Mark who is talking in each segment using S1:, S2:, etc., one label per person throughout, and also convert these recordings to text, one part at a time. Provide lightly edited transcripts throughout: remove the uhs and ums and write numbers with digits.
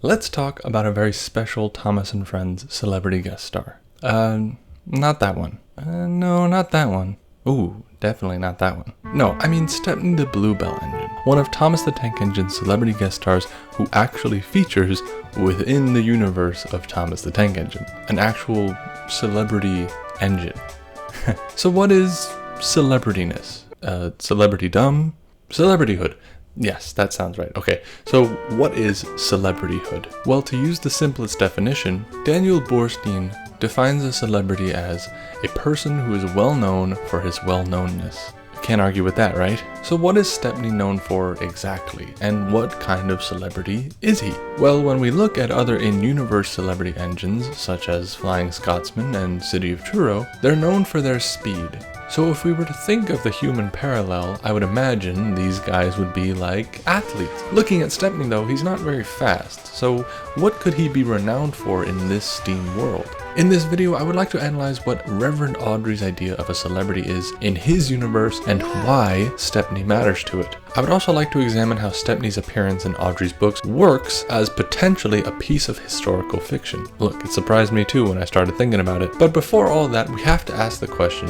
S1: let's talk about a very special Thomas & Friends celebrity guest star. Not that one. No, not that one. Ooh, definitely not that one. No, I mean Stepney the Bluebell engine. One of Thomas the Tank Engine's celebrity guest stars who actually features within the universe of Thomas the Tank Engine. An actual celebrity engine. So what is celebrityness? Celebritydom? Celebrityhood. Yes, that sounds right. Okay, so what is celebrityhood? Well, to use the simplest definition, Daniel Boorstin defines a celebrity as a person who is well known for his well-knownness. Can't argue with that, right? So what is Stepney known for exactly, and what kind of celebrity is he? Well, when we look at other in-universe celebrity engines, such as Flying Scotsman and City of Truro, they're known for their speed. So if we were to think of the human parallel, I would imagine these guys would be like athletes. Looking at Stepney though, he's not very fast, so what could he be renowned for in this STEAM world? In this video, I would like to analyze what Reverend Audrey's idea of a celebrity is in his universe and why Stepney matters to it. I would also like to examine how Stepney's appearance in Audrey's books works as potentially a piece of historical fiction. Look, it surprised me too when I started thinking about it. But before all that, we have to ask the question,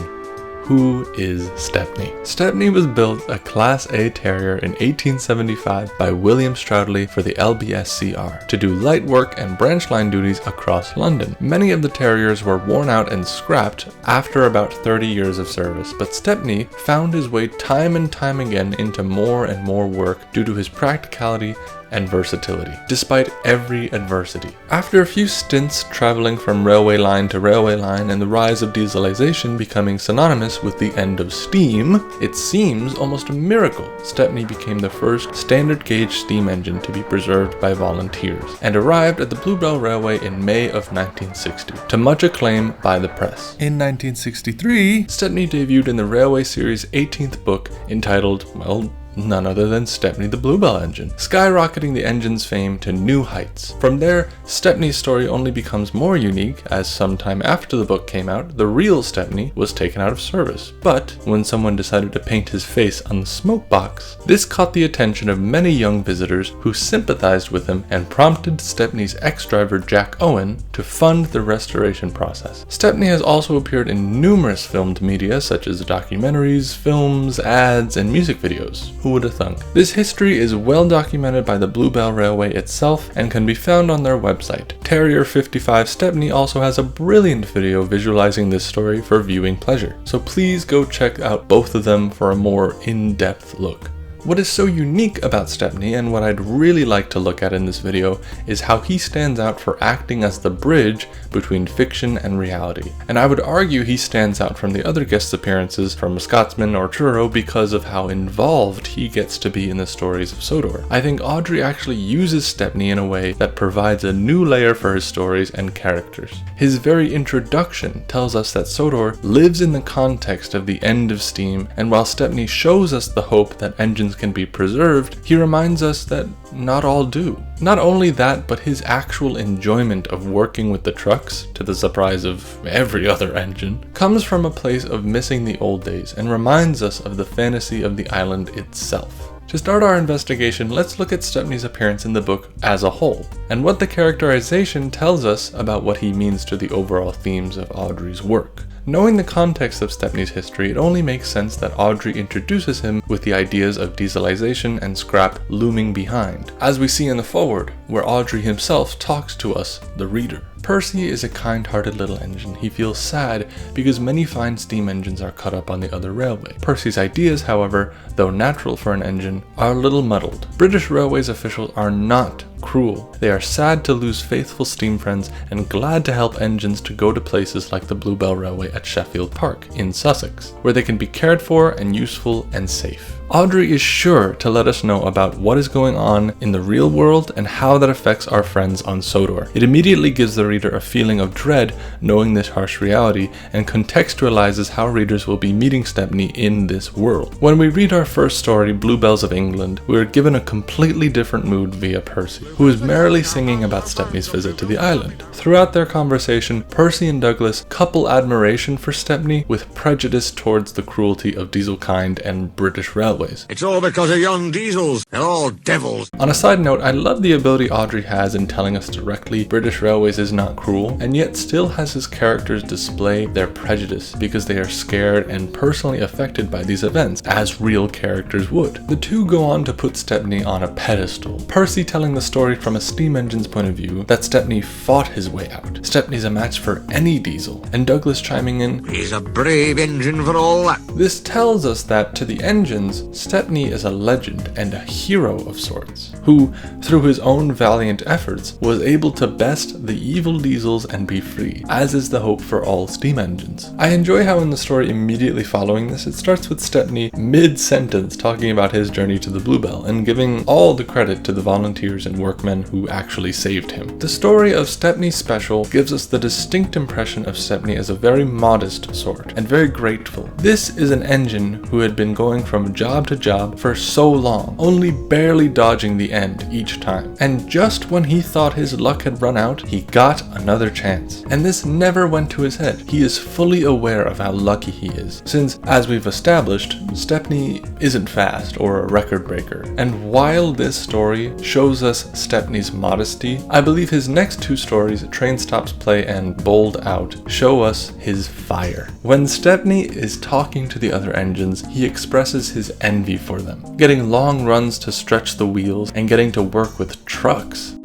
S1: who is Stepney? Stepney was built a Class A terrier in 1875 by William Stroudley for the LBSCR to do light work and branch line duties across London. Many of the terriers were worn out and scrapped after about 30 years of service, but Stepney found his way time and time again into more and more work due to his practicality and versatility, despite every adversity. After a few stints traveling from railway line to railway line and the rise of dieselization becoming synonymous with the end of steam, it seems almost a miracle Stepney became the first standard gauge steam engine to be preserved by volunteers, and arrived at the Bluebell Railway in May of 1960, to much acclaim by the press. In 1963, Stepney debuted in the Railway Series' 18th book entitled, well, none other than Stepney the Bluebell engine, skyrocketing the engine's fame to new heights. From there, Stepney's story only becomes more unique as sometime after the book came out, the real Stepney was taken out of service. But when someone decided to paint his face on the smoke box, this caught the attention of many young visitors who sympathized with him and prompted Stepney's ex-driver Jack Owen to fund the restoration process. Stepney has also appeared in numerous filmed media such as documentaries, films, ads, and music videos. Who would have thunk? This history is well documented by the Bluebell Railway itself and can be found on their website. Terrier 55 Stepney also has a brilliant video visualizing this story for viewing pleasure, so please go check out both of them for a more in-depth look. What is so unique about Stepney, and what I'd really like to look at in this video, is how he stands out for acting as the bridge between fiction and reality. And I would argue he stands out from the other guest appearances from Scotsman or Truro because of how involved he gets to be in the stories of Sodor. I think Audrey actually uses Stepney in a way that provides a new layer for his stories and characters. His very introduction tells us that Sodor lives in the context of the end of steam, and while Stepney shows us the hope that engines can be preserved, he reminds us that not all do. Not only that, but his actual enjoyment of working with the trucks, to the surprise of every other engine, comes from a place of missing the old days and reminds us of the fantasy of the island itself. To start our investigation, let's look at Stepney's appearance in the book as a whole, and what the characterization tells us about what he means to the overall themes of Audrey's work. Knowing the context of Stepney's history, it only makes sense that Audrey introduces him with the ideas of dieselization and scrap looming behind, as we see in the foreword, where Audrey himself talks to us, the reader. Percy is a kind-hearted little engine. He feels sad because many fine steam engines are cut up on the other railway. Percy's ideas, however, though natural for an engine, are a little muddled. British Railways officials are not cruel. They are sad to lose faithful steam friends and glad to help engines to go to places like the Bluebell Railway at Sheffield Park in Sussex, where they can be cared for and useful and safe. Audrey is sure to let us know about what is going on in the real world and how that affects our friends on Sodor. It immediately gives the reader a feeling of dread knowing this harsh reality and contextualizes how readers will be meeting Stepney in this world. When we read our first story, Bluebells of England, we are given a completely different mood via Percy. who is merrily singing about Stepney's visit to the island. Throughout their conversation, Percy and Douglas couple admiration for Stepney with prejudice towards the cruelty of dieselkind and British railways.
S2: It's all because of young diesels. They're all devils.
S1: On a side note, I love the ability Audrey has in telling us directly British Railways is not cruel, and yet still has his characters display their prejudice because they are scared and personally affected by these events, as real characters would. The two go on to put Stepney on a pedestal, Percy telling the story from a steam engine's point of view that Stepney fought his way out. Stepney's a match for any diesel, and Douglas chiming in,
S2: "He's a brave engine for all that."
S1: This tells us that to the engines, Stepney is a legend and a hero of sorts, who, through his own valiant efforts, was able to best the evil diesels and be free, as is the hope for all steam engines. I enjoy how in the story immediately following this, it starts with Stepney mid-sentence talking about his journey to the Bluebell and giving all the credit to the volunteers and workmen who actually saved him. The story of Stepney's special gives us the distinct impression of Stepney as a very modest sort and very grateful. This is an engine who had been going from job to job for so long, only barely dodging the end each time. And just when he thought his luck had run out, he got another chance. And this never went to his head. He is fully aware of how lucky he is, since, as we've established, Stepney isn't fast or a record breaker. And while this story shows us Stepney's modesty, I believe his next two stories, Train Stops Play and Bowled Out, show us his fire. When Stepney is talking to the other engines, he expresses his envy for them, getting long runs to stretch the wheels and getting to work with trucks.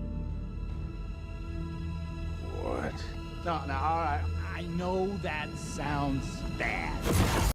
S3: What? No, alright. I know that sounds bad.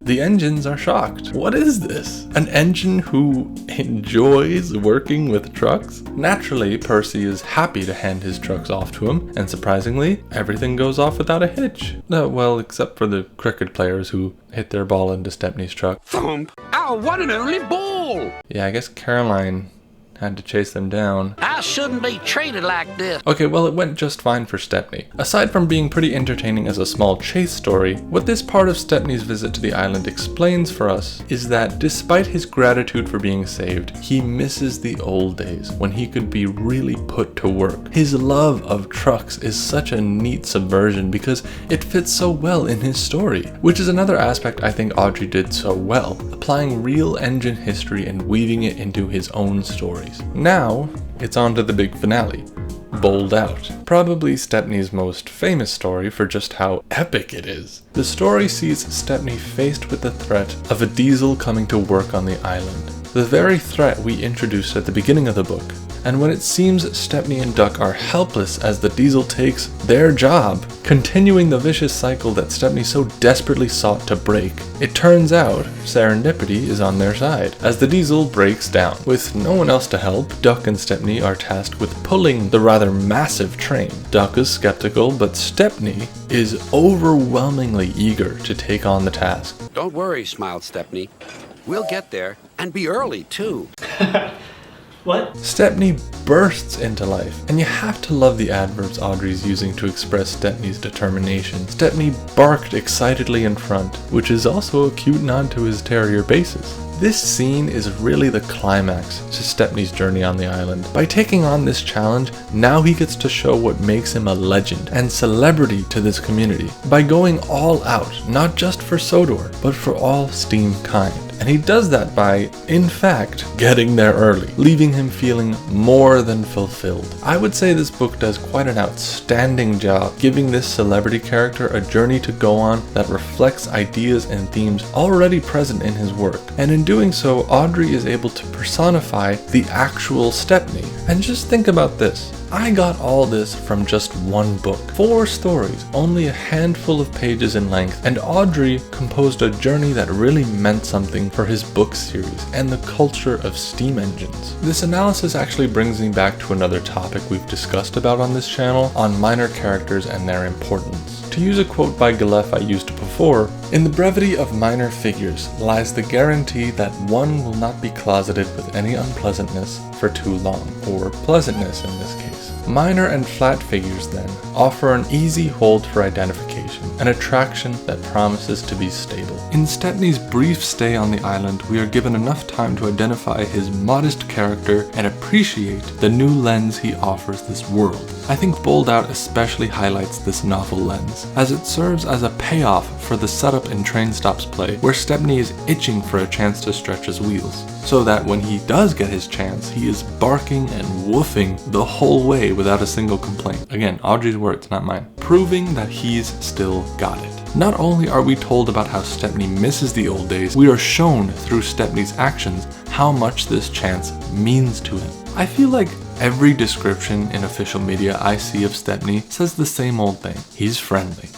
S1: The engines are shocked. What is this? An engine who enjoys working with trucks? Naturally, Percy is happy to hand his trucks off to him, and surprisingly, everything goes off without a hitch. Well, except for the cricket players who hit their ball into Stepney's truck.
S4: Thump! Our one and only ball!
S1: Yeah, I guess Caroline had to chase them down.
S4: I shouldn't be treated like this.
S1: Okay, well, it went just fine for Stepney. Aside from being pretty entertaining as a small chase story, what this part of Stepney's visit to the island explains for us is that despite his gratitude for being saved, he misses the old days when he could be really put to work. His love of trucks is such a neat subversion because it fits so well in his story, which is another aspect I think Audrey did so well, applying real engine history and weaving it into his own stories. Now, it's on to the big finale, Bowled Out. Probably Stepney's most famous story for just how epic it is. The story sees Stepney faced with the threat of a diesel coming to work on the island, the very threat we introduced at the beginning of the book. And when it seems Stepney and Duck are helpless as the diesel takes their job, continuing the vicious cycle that Stepney so desperately sought to break, it turns out serendipity is on their side, as the diesel breaks down. With no one else to help, Duck and Stepney are tasked with pulling the rather massive train. Duck is skeptical, but Stepney is overwhelmingly eager to take on the task.
S5: Don't worry, smiled Stepney. We'll get there, and be early, too.
S6: What?
S1: Stepney bursts into life, and you have to love the adverbs Audrey's using to express Stepney's determination. Stepney barked excitedly in front, which is also a cute nod to his terrier basis. This scene is really the climax to Stepney's journey on the island. By taking on this challenge, now he gets to show what makes him a legend and celebrity to this community. By going all out, not just for Sodor, but for all steam kind. And he does that by, in fact, getting there early, leaving him feeling more than fulfilled. I would say this book does quite an outstanding job giving this celebrity character a journey to go on that reflects ideas and themes already present in his work. And in doing so, Audrey is able to personify the actual Stepney. And just think about this. I got all this from just one book. 4 stories, only a handful of pages in length, and Audrey composed a journey that really meant something for his book series and the culture of steam engines. This analysis actually brings me back to another topic we've discussed about on this channel, on minor characters and their importance. To use a quote by Galef I used before, "In the brevity of minor figures lies the guarantee that one will not be closeted with any unpleasantness for too long," or pleasantness in this case. Minor and flat figures, then, offer an easy hold for identification, an attraction that promises to be stable. In Stepney's brief stay on the island, we are given enough time to identify his modest character and appreciate the new lens he offers this world. I think Bowled Out especially highlights this novel lens, as it serves as a payoff for the setup in Train Stop's play, where Stepney is itching for a chance to stretch his wheels, so that when he does get his chance, he is barking and woofing the whole way without a single complaint. Again, Audrey's words, not mine. Proving that he's still got it. Not only are we told about how Stepney misses the old days, we are shown through Stepney's actions how much this chance means to him. I feel like every description in official media I see of Stepney says the same old thing. He's friendly,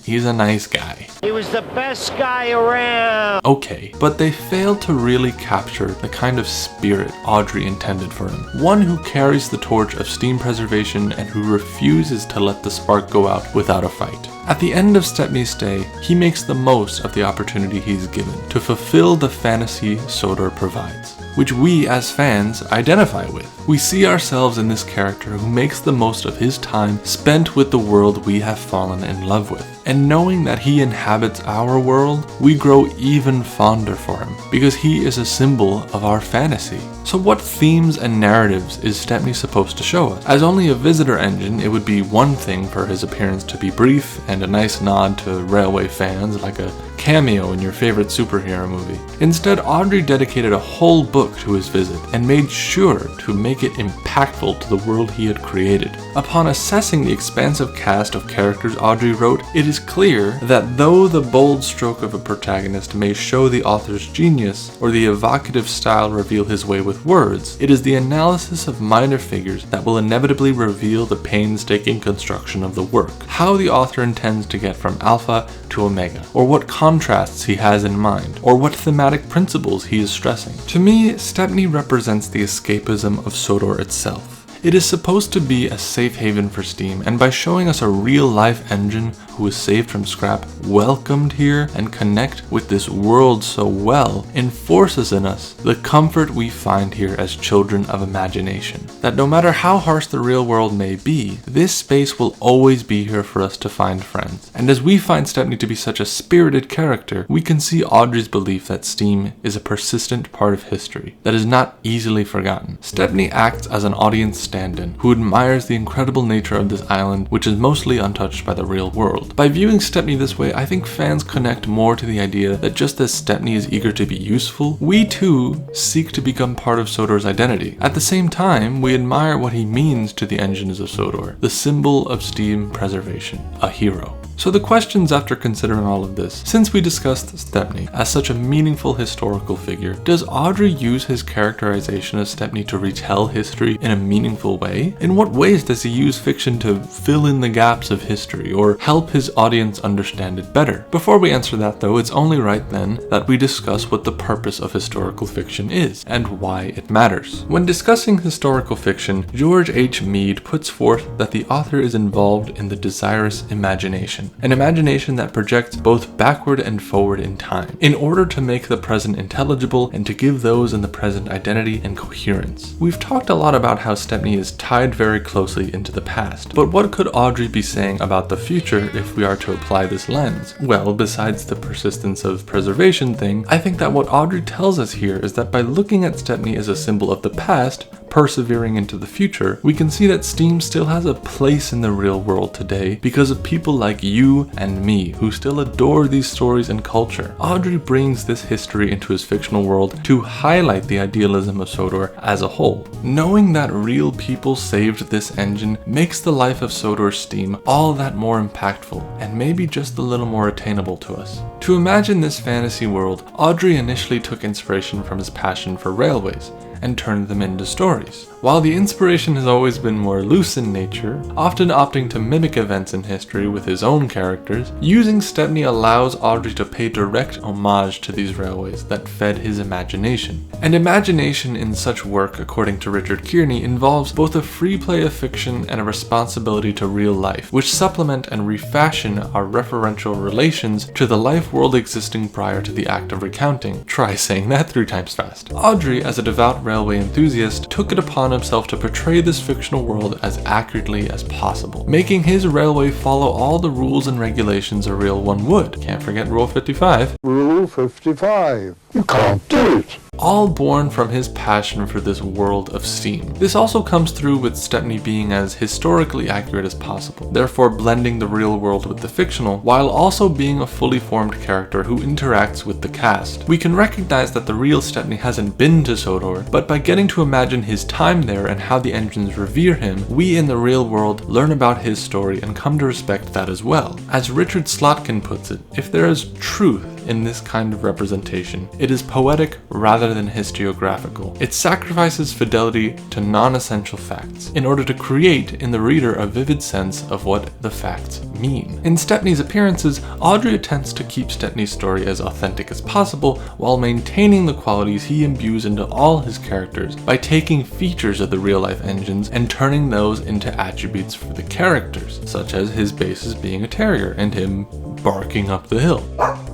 S1: he's a nice guy.
S6: He was the best guy around.
S1: Okay, but they failed to really capture the kind of spirit Audrey intended for him. One who carries the torch of steam preservation and who refuses to let the spark go out without a fight. At the end of Stepney's stay, he makes the most of the opportunity he's given to fulfill the fantasy Sodor provides, which we as fans identify with. We see ourselves in this character who makes the most of his time spent with the world we have fallen in love with. And knowing that he inhabits our world, we grow even fonder for him, because he is a symbol of our fantasy. So what themes and narratives is Stepney supposed to show us? As only a visitor engine, it would be one thing for his appearance to be brief and a nice nod to railway fans, like a cameo in your favorite superhero movie. Instead, Audrey dedicated a whole book to his visit and made sure to make it impactful to the world he had created. Upon assessing the expansive cast of characters Audrey wrote, it is clear that though the bold stroke of a protagonist may show the author's genius, or the evocative style reveal his way with words, it is the analysis of minor figures that will inevitably reveal the painstaking construction of the work, how the author intends to get from alpha to omega, or what contrasts he has in mind, or what thematic principles he is stressing. To me, Stepney represents the escapism of Sodor itself. It is supposed to be a safe haven for steam, and by showing us a real-life engine who is saved from scrap, welcomed here, and connect with this world so well, enforces in us the comfort we find here as children of imagination. That no matter how harsh the real world may be, this space will always be here for us to find friends. And as we find Stepney to be such a spirited character, we can see Audrey's belief that steam is a persistent part of history that is not easily forgotten. Stepney acts as an audience stand-in who admires the incredible nature of this island, which is mostly untouched by the real world. By viewing Stepney this way, I think fans connect more to the idea that just as Stepney is eager to be useful, we too seek to become part of Sodor's identity. At the same time, we admire what he means to the engines of Sodor, the symbol of steam preservation, a hero. So the questions after considering all of this: since we discussed Stepney as such a meaningful historical figure, does Audrey use his characterization of Stepney to retell history in a meaningful way? In what ways does he use fiction to fill in the gaps of history or help his audience understand it better? Before we answer that though, it's only right then that we discuss what the purpose of historical fiction is and why it matters. When discussing historical fiction, George H. Mead puts forth that the author is involved in the desirous imagination. An imagination that projects both backward and forward in time, in order to make the present intelligible and to give those in the present identity and coherence. We've talked a lot about how Stepney is tied very closely into the past, but what could Audrey be saying about the future if we are to apply this lens? Well, besides the persistence of preservation thing, I think that what Audrey tells us here is that by looking at Stepney as a symbol of the past, persevering into the future, we can see that steam still has a place in the real world today because of people like you and me who still adore these stories and culture. Audrey brings this history into his fictional world to highlight the idealism of Sodor as a whole. Knowing that real people saved this engine makes the life of Sodor's steam all that more impactful and maybe just a little more attainable to us. To imagine this fantasy world, Audrey initially took inspiration from his passion for railways and turned them into stories. While the inspiration has always been more loose in nature, often opting to mimic events in history with his own characters, using Stepney allows Audrey to pay direct homage to these railways that fed his imagination. And imagination in such work, according to Richard Kearney, involves both a free play of fiction and a responsibility to real life, which supplement and refashion our referential relations to the life world existing prior to the act of recounting. Try saying that 3 times fast. Audrey, as a devout railway enthusiast, took it upon himself to portray this fictional world as accurately as possible, making his railway follow all the rules and regulations a real one would. Can't forget Rule 55.
S7: Rule 55. You can't do it.
S1: All born from his passion for this world of steam. This also comes through with Stepney being as historically accurate as possible, therefore blending the real world with the fictional, while also being a fully formed character who interacts with the cast. We can recognize that the real Stepney hasn't been to Sodor, but by getting to imagine his time there and how the engines revere him, we in the real world learn about his story and come to respect that as well. As Richard Slotkin puts it, if there is truth in this kind of representation, it is poetic rather than historiographical. It sacrifices fidelity to non-essential facts in order to create in the reader a vivid sense of what the facts mean. In Stepney's appearances, Awdry attempts to keep Stepney's story as authentic as possible while maintaining the qualities he imbues into all his characters by taking features of the real-life engines and turning those into attributes for the characters, such as his basis being a terrier and him barking up the hill.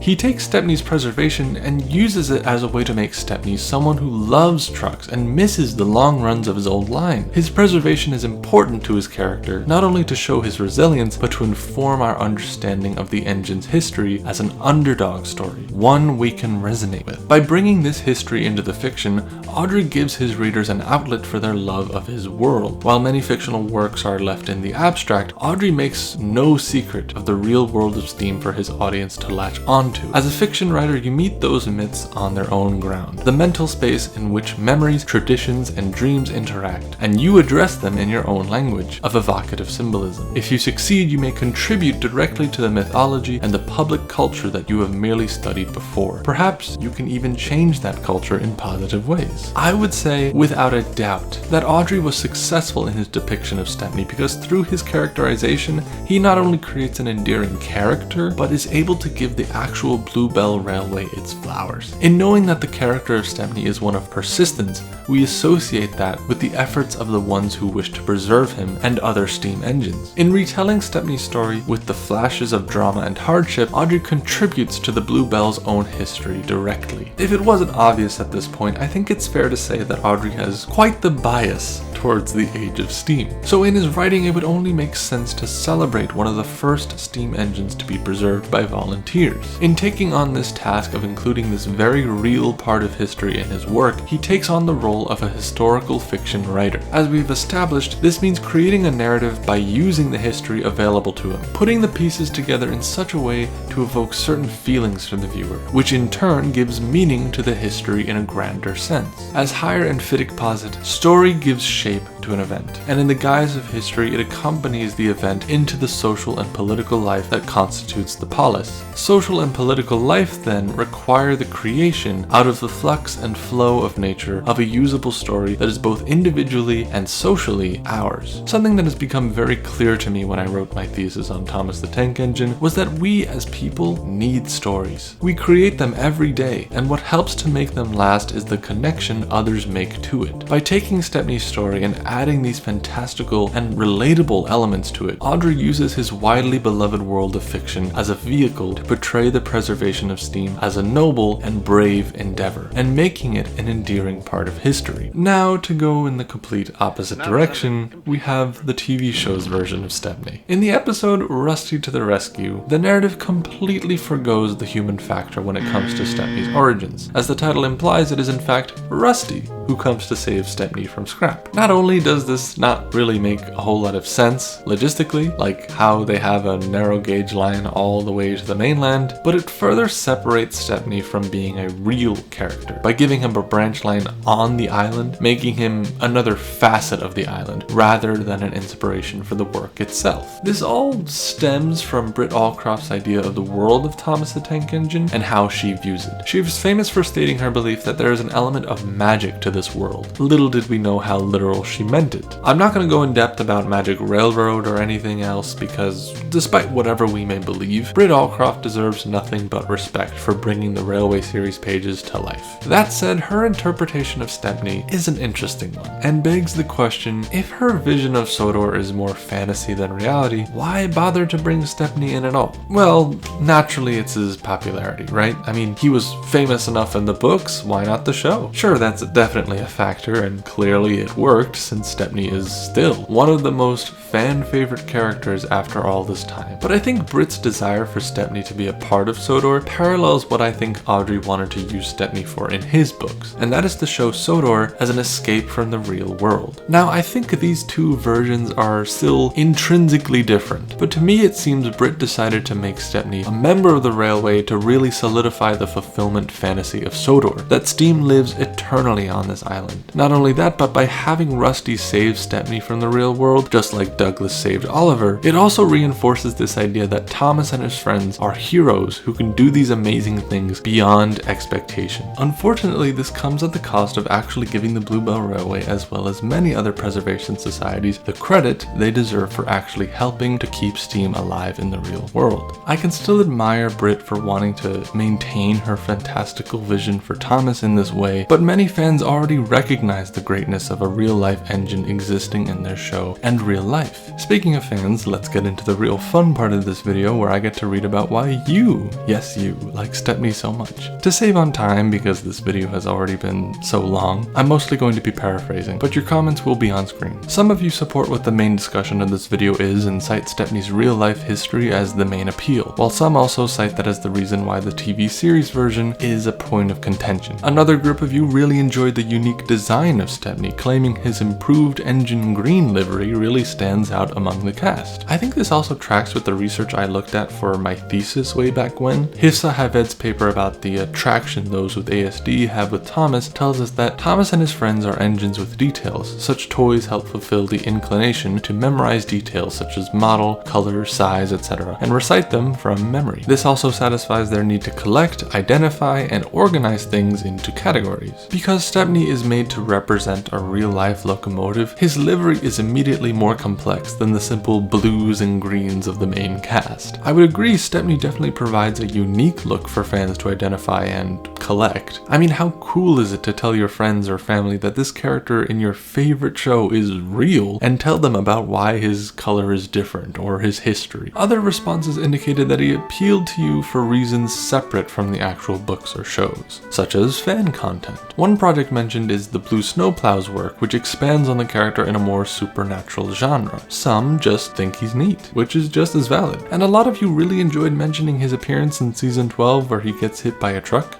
S1: He takes Stepney's preservation and uses it as a way to make Stepney someone who loves trucks and misses the long runs of his old line. His preservation is important to his character, not only to show his resilience, but to inform our understanding of the engine's history as an underdog story, one we can resonate with. By bringing this history into the fiction, Awdry gives his readers an outlet for their love of his world. While many fictional works are left in the abstract, Awdry makes no secret of the real world of steam for his audience to latch onto. As a fiction writer, you meet those myths on their own ground, the mental space in which memories, traditions, and dreams interact, and you address them in your own language of evocative symbolism. If you succeed, you may contribute directly to the mythology and the public culture that you have merely studied before. Perhaps you can even change that culture in positive ways. I would say, without a doubt, that Awdry was successful in his depiction of Stepney because through his characterization, he not only creates an endearing character, but is able to give the actual Bluebell Railway its flowers. In knowing that the character of Stepney is one of persistence, we associate that with the efforts of the ones who wish to preserve him and other steam engines. In retelling Stepney's story with the flashes of drama and hardship, Awdry contributes to the Bluebell's own history directly. If it wasn't obvious at this point, I think it's fair to say that Awdry has quite the bias towards the age of steam. So in his writing, it would only make sense to celebrate one of the first steam engines to be preserved by volunteers. In taking on this task of including this very real part of history in his work, he takes on the role of a historical fiction writer. As we've established, this means creating a narrative by using the history available to him, putting the pieces together in such a way to evoke certain feelings from the viewer, which in turn gives meaning to the history in a grander sense. As Heyer and Fittick posit, story gives shape to an event, and in the guise of history, it accompanies the event into the social and political life that constitutes the polis. Social and political life then require the creation out of the flux and flow of nature of a usable story that is both individually and socially ours. Something that has become very clear to me when I wrote my thesis on Thomas the Tank Engine was that we as people need stories. We create them every day, and what helps to make them last is the connection others make to it. By taking Stepney's story and adding these fantastical and relatable elements to it, Awdry uses his widely beloved world of fiction as a vehicle to portray the preservation of steam as a noble and brave endeavor, and making it an endearing part of history. Now, to go in the complete opposite direction, we have the TV show's version of Stepney. In the episode Rusty to the Rescue, the narrative completely forgoes the human factor when it comes to Stepney's origins. As the title implies, it is in fact Rusty who comes to save Stepney from scrap. Not only does this not really make a whole lot of sense logistically, like how they have a narrow gauge line all the way to the mainland, but it further separates Stepney from being a real character by giving him a branch line on the island, making him another facet of the island rather than an inspiration for the work itself. This all stems from Britt Allcroft's idea of the world of Thomas the Tank Engine and how she views it. She was famous for stating her belief that there is an element of magic to this world. Little did we know how literal she meant it. I'm not going to go in depth about Magic Railroad or anything else because, despite whatever we may believe, Britt Allcroft deserves nothing nothing but respect for bringing the Railway series pages to life. That said, her interpretation of Stepney is an interesting one, and begs the question, if her vision of Sodor is more fantasy than reality, why bother to bring Stepney in at all? Well, naturally it's his popularity, right? I mean, he was famous enough in the books, why not the show? Sure, that's definitely a factor, and clearly it worked, since Stepney is still one of the most fan-favorite characters after all this time. But I think Britt's desire for Stepney to be a part of Sodor parallels what I think Audrey wanted to use Stepney for in his books, and that is to show Sodor as an escape from the real world. Now, I think these two versions are still intrinsically different, but to me it seems Britt decided to make Stepney a member of the Railway to really solidify the fulfillment fantasy of Sodor, that steam lives eternally on this island. Not only that, but by having Rusty save Stepney from the real world, just like Douglas saved Oliver, it also reinforces this idea that Thomas and his friends are heroes who can do these amazing things beyond expectation. Unfortunately, this comes at the cost of actually giving the Bluebell Railway, as well as many other preservation societies, the credit they deserve for actually helping to keep steam alive in the real world. I can still admire Britt for wanting to maintain her fantastical vision for Thomas in this way, but many fans already recognize the greatness of a real-life engine existing in their show and real life. Speaking of fans, let's get into the real fun part of this video where I get to read about why you, yes you, like Stepney so much. To save on time, because this video has already been so long, I'm mostly going to be paraphrasing, but your comments will be on screen. Some of you support what the main discussion of this video is and cite Stepney's real-life history as the main appeal, while some also cite that as the reason why the TV series version is a point of contention. Another group of you really enjoyed the unique design of Stepney, claiming his improved engine green livery really stands out among the cast. I think this also tracks with the research I looked at for my thesis way back when. Hifsa Haved's paper about the attraction those with ASD have with Thomas tells us that Thomas and his friends are engines with details. Such toys help fulfill the inclination to memorize details such as model, color, size, etc., and recite them from memory. This also satisfies their need to collect, identify, and organize things into categories. Because Stepney is made to represent a real-life locomotive, his livery is immediately more complex than the simple blues and greens of the main cast. I would agree Stepney definitely provides a unique look for fans to identify and collect. I mean, how cool is it to tell your friends or family that this character in your favorite show is real and tell them about why his color is different or his history? Other responses indicated that he appealed to you for reasons separate from the actual books or shows, such as fan content. One project mentioned is the Blue Snowplow's work, which expands on the character in a more supernatural genre. Some just think he's neat, which is just as valid. And a lot of you really enjoyed mentioning his appearance in season 12 where he gets hit by a truck.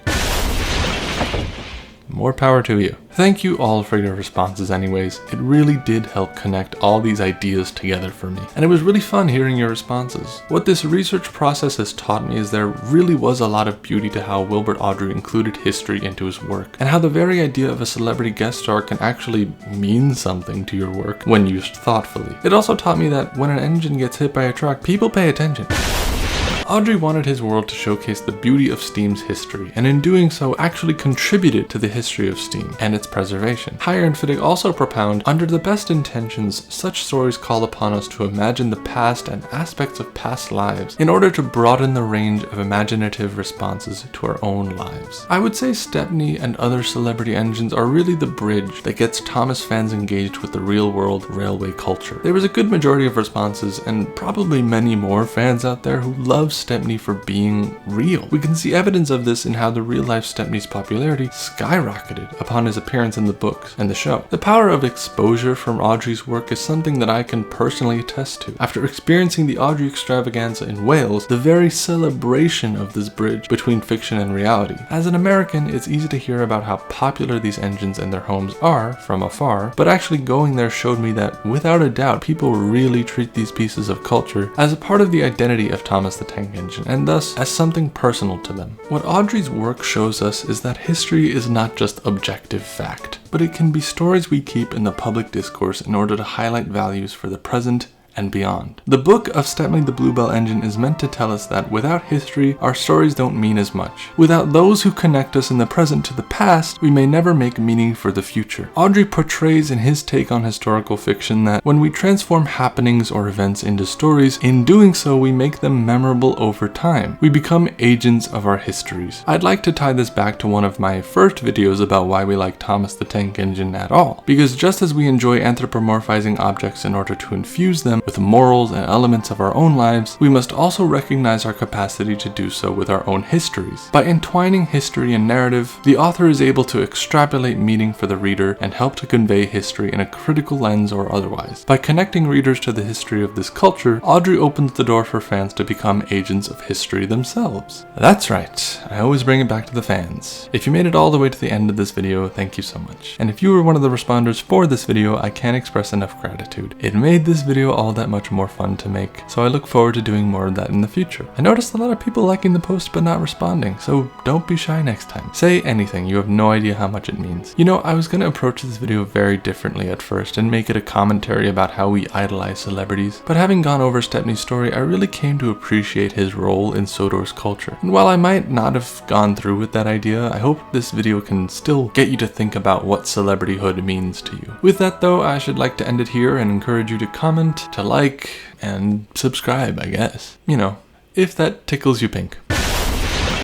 S1: More power to you. Thank you all for your responses anyways. It really did help connect all these ideas together for me, and it was really fun hearing your responses. What this research process has taught me is there really was a lot of beauty to how Wilbert Awdry included history into his work, and how the very idea of a celebrity guest star can actually mean something to your work when used thoughtfully. It also taught me that when an engine gets hit by a truck, people pay attention. Awdry wanted his world to showcase the beauty of steam's history, and in doing so actually contributed to the history of steam and its preservation. Heyer and Fittig also propound, under the best intentions, such stories call upon us to imagine the past and aspects of past lives in order to broaden the range of imaginative responses to our own lives. I would say Stepney and other celebrity engines are really the bridge that gets Thomas fans engaged with the real-world railway culture. There was a good majority of responses, and probably many more fans out there who love Stepney for being real. We can see evidence of this in how the real-life Stepney's popularity skyrocketed upon his appearance in the books and the show. The power of exposure from Awdry's work is something that I can personally attest to. After experiencing the Awdry extravaganza in Wales, the very celebration of this bridge between fiction and reality. As an American, it's easy to hear about how popular these engines and their homes are from afar, but actually going there showed me that, without a doubt, people really treat these pieces of culture as a part of the identity of Thomas the Tank Engine, and thus as something personal to them. What Awdry's work shows us is that history is not just objective fact, but it can be stories we keep in the public discourse in order to highlight values for the present and beyond. The book of Stepney the Bluebell Engine is meant to tell us that without history, our stories don't mean as much. Without those who connect us in the present to the past, we may never make meaning for the future. Audrey portrays in his take on historical fiction that when we transform happenings or events into stories, in doing so we make them memorable over time. We become agents of our histories. I'd like to tie this back to one of my first videos about why we like Thomas the Tank Engine at all. Because just as we enjoy anthropomorphizing objects in order to infuse them with morals and elements of our own lives, we must also recognize our capacity to do so with our own histories. By entwining history and narrative, the author is able to extrapolate meaning for the reader and help to convey history in a critical lens or otherwise. By connecting readers to the history of this culture, Audrey opens the door for fans to become agents of history themselves. That's right, I always bring it back to the fans. If you made it all the way to the end of this video, thank you so much. And if you were one of the responders for this video, I can't express enough gratitude. It made this video all that much more fun to make, so I look forward to doing more of that in the future. I noticed a lot of people liking the post but not responding, so don't be shy next time. Say anything, you have no idea how much it means. You know, I was gonna approach this video very differently at first and make it a commentary about how we idolize celebrities, but having gone over Stepney's story, I really came to appreciate his role in Sodor's culture. And while I might not have gone through with that idea, I hope this video can still get you to think about what celebrityhood means to you. With that though, I should like to end it here and encourage you to comment, to like, and subscribe, I guess. You know, if that tickles you pink.